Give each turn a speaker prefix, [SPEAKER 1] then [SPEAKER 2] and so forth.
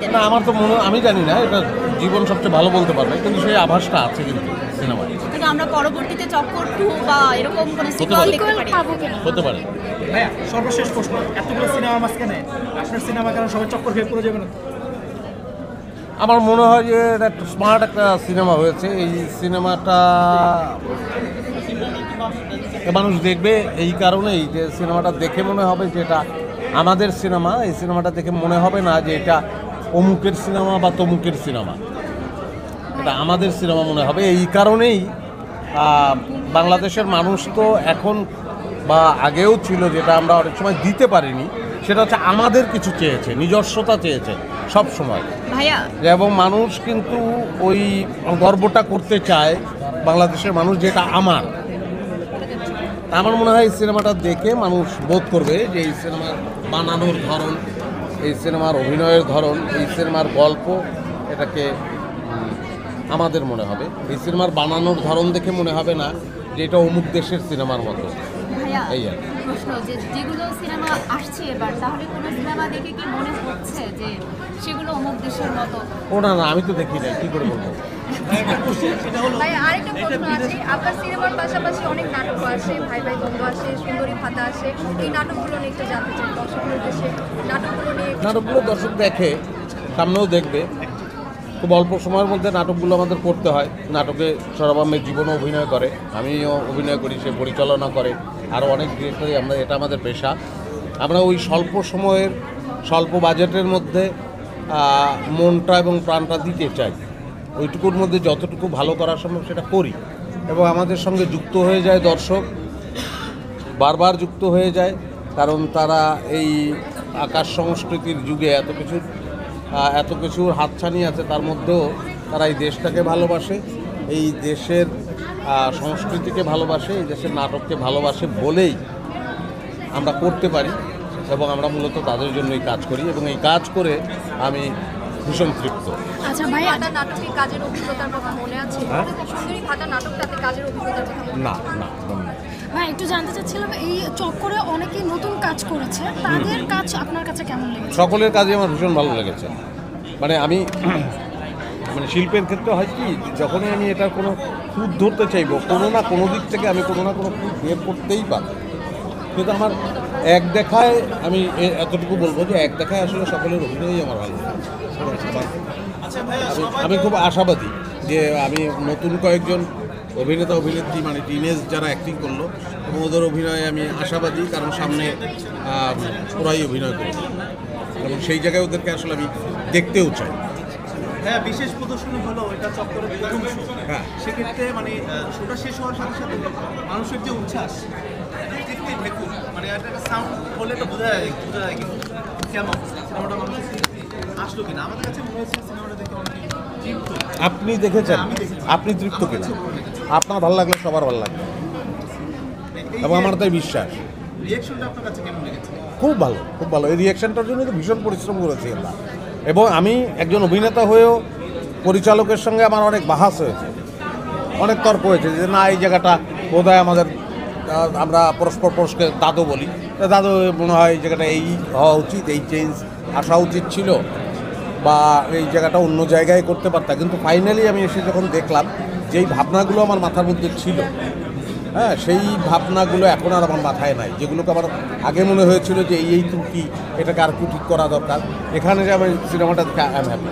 [SPEAKER 1] দিতেন?
[SPEAKER 2] না, আমার তো মনে, আমি জানি না, এটা জীবন সবচেয়ে ভালো বলতে পারবে, কিন্তু সেই আভাসটা আছে কিন্তু সিনেমায়।
[SPEAKER 1] কিন্তু আমরা পরবর্তীতে চক্কর 2 বা এরকম কোনো
[SPEAKER 2] হতে
[SPEAKER 1] সিকুয়েল
[SPEAKER 2] পারে।
[SPEAKER 1] দেখতে পারি?
[SPEAKER 2] হতে পারে।
[SPEAKER 3] ভাইয়া সর্বশেষ প্রশ্ন, এতগুলো সিনেমা মাঝখানে আপনার সিনেমা কারণ সবাই চক্কর খেয়ে পুরো যাবে না?
[SPEAKER 2] আমার মনে হয় যে এটা একটা স্মার্ট একটা সিনেমা হয়েছে। এই সিনেমাটা মানুষ দেখবে এই কারণেই যে সিনেমাটা দেখে মনে হবে যে এটা আমাদের সিনেমা। এই সিনেমাটা দেখে মনে হবে না যে এটা অমুকের সিনেমা বা তমুকের সিনেমা, এটা আমাদের সিনেমা মনে হবে। এই কারণেই বাংলাদেশের মানুষ তো এখন বা আগেও ছিল, যেটা আমরা অনেক সময় দিতে পারিনি, সেটা হচ্ছে আমাদের কিছু চেয়েছে, নিজস্বতা চেয়েছে সব সময়।
[SPEAKER 1] ভাইয়া
[SPEAKER 2] এবং মানুষ কিন্তু ওই গর্বটা করতে চায়, বাংলাদেশের মানুষ, যেটা আমার। আমার মনে হয় এই সিনেমাটা দেখে মানুষ বোধ করবে যে এই সিনেমার বানানোর ধরন, এই সিনেমার অভিনয়ের ধরন, এই সিনেমার গল্প, এটাকে আমাদের মনে হবে। এই সিনেমার বানানোর ধরন দেখে মনে হবে না যে এটা অমুক দেশের সিনেমার মতো।
[SPEAKER 1] ভাইয়া
[SPEAKER 2] এই আর কি।
[SPEAKER 1] প্রশ্ন, যে যেগুলো সিনেমা আসছে এবার, তাহলে কোনো সিনেমা দেখে কি মনে হচ্ছে যে সেগুলো অমুক দেশের মতো?
[SPEAKER 2] ও না না, আমি তো দেখি না, কী করে বলবো।
[SPEAKER 4] ভাই আরেকটা প্রশ্ন আছে, আপনার সিনেমার পাশাপাশি অনেক নাটক আসে, ভাই ভাই দ্বন্দ্ব আসে, সুন্দরী ভাতা আসে, এই নাটকগুলো নিয়ে একটু জানতে চাই দর্শকদের উদ্দেশ্যে। নাটকগুলো নিয়ে
[SPEAKER 2] নাটকগুলো দর্শক দেখে, সামনেও দেখবে। খুব অল্প সময়ের মধ্যে নাটকগুলো আমাদের করতে হয়। নাটকে সৌরভ আহমেদ জীবনও অভিনয় করে, আমিও অভিনয় করি, সে পরিচালনা করে, আরও অনেক ডিরেক্টরই। আমরা, এটা আমাদের পেশা। আমরা ওই স্বল্প সময়ের, স্বল্প বাজেটের মধ্যে মনটা এবং প্রাণটা দিতে চাই। ওইটুকুর মধ্যে যতটুকু ভালো করা সম্ভব সেটা করি, এবং আমাদের সঙ্গে যুক্ত হয়ে যায় দর্শক, বারবার যুক্ত হয়ে যায়, কারণ তারা এই আকাশ সংস্কৃতির যুগে এত কিছুর হাতছানি আছে, তার মধ্যেও তারা এই দেশটাকে ভালোবাসে, এই দেশের সংস্কৃতিকে ভালোবাসে, এই দেশের নাটককে ভালোবাসে বলেই আমরা করতে পারি, এবং আমরা মূলত তাদের জন্যই কাজ করি, এবং এই কাজ করে আমি ভীষণ তৃপ্ত।
[SPEAKER 4] আচ্ছা ভাই, ভাতা নাটকে কাজের অভিজ্ঞতার কথা মনে আছে?
[SPEAKER 2] হ্যাঁ?
[SPEAKER 4] সুন্দরী ভাতা নাটকটাতে কাজের অভিজ্ঞতার কথা মনে
[SPEAKER 2] না না,
[SPEAKER 5] ভাই একটু জানতে চাচ্ছিলাম, এই চক্করে অনেকেই নতুন কাজ করেছে, তাদের কাজ আপনার কাছে কেমন লেগেছে?
[SPEAKER 2] সকলের কাজে আমার ভীষণ ভালো লেগেছে। মানে আমি শিল্পের ক্ষেত্রে হয় কি, যখনই আমি এটার কোনো খুঁত ধরতে চাইবো, কোনো না কোনো দিক থেকে আমি কোনো না কোনো খুঁত বের করতেই পারবো। কিন্তু আমার এক দেখায়, আমি এতটুকু বলবো যে এক দেখায় আসলে সকলের অভিনয়ই আমার ভালো লাগে। আমি খুব আশাবাদী যে আমি নতুন কয়েকজন অভিনেতা অভিনেত্রী, মানে টিনেজ যারা অ্যাক্টিং করলো, এবং ওদের অভিনয়ে আমি আশাবাদী, কারণ সামনে ওরাই অভিনয় করবে, এবং সেই জায়গায় ওদেরকে আসলে আমি দেখতেও চাই।
[SPEAKER 3] হ্যাঁ, বিশেষ প্রদর্শনী হলো এটা চক্করের প্রথম শো।
[SPEAKER 2] হ্যাঁ,
[SPEAKER 3] সেক্ষেত্রে মানে শোটা শেষ হওয়ার সাথে সাথে মানুষের যে উচ্ছ্বাস, তৃপ্তি ভেকুর, মানে একটা সাউন্ড বলে তো বোঝা যায় কিন্তু কেমন সিনেমাটা মানুষের আসলো কিনা। আমাদের কাছে মনে হচ্ছে সিনেমাটা দেখে অনেক তৃপ্ত।
[SPEAKER 2] আপনি দেখেছেন,
[SPEAKER 3] আমি দেখেছি।
[SPEAKER 2] আপনি তৃপ্ত কিনা? আপনার ভালো লাগলে সবার ভালো লাগবে, এবং আমার তাই বিশ্বাস।
[SPEAKER 3] রিয়াকশনটা আপনার কাছে কেমন লেগেছে?
[SPEAKER 2] খুব ভালো, খুব ভালো। এই রিয়াকশনটার জন্য তো ভীষণ পরিশ্রম করেছি আমরা, এবং আমি একজন অভিনেতা হয়েও পরিচালকের সঙ্গে আমার অনেক বাহাস হয়েছে, অনেক তর্ক হয়েছে যে না, এই জায়গাটা বোধহয় আমাদের, আমরা পরস্পরকে দাদু বলি, দাদু মনে হয় এই জায়গাটা এই হওয়া উচিত, এই চেঞ্জ আসা উচিত ছিল, বা এই জায়গাটা অন্য জায়গায় করতে পারতাম। কিন্তু ফাইনালি আমি এসে যখন দেখলাম যেই ভাবনাগুলো আমার মাথার মধ্যে ছিল, হ্যাঁ, সেই ভাবনাগুলো এখন আর আমার মাথায় নাই। যেগুলোকে আমার আগে মনে হয়েছিল যে এই ত্রুটি, এটাকে আর একটু ঠিক করা দরকার, এখানে যে আমি সিনেমাটা দেখে আই এম হ্যাপি।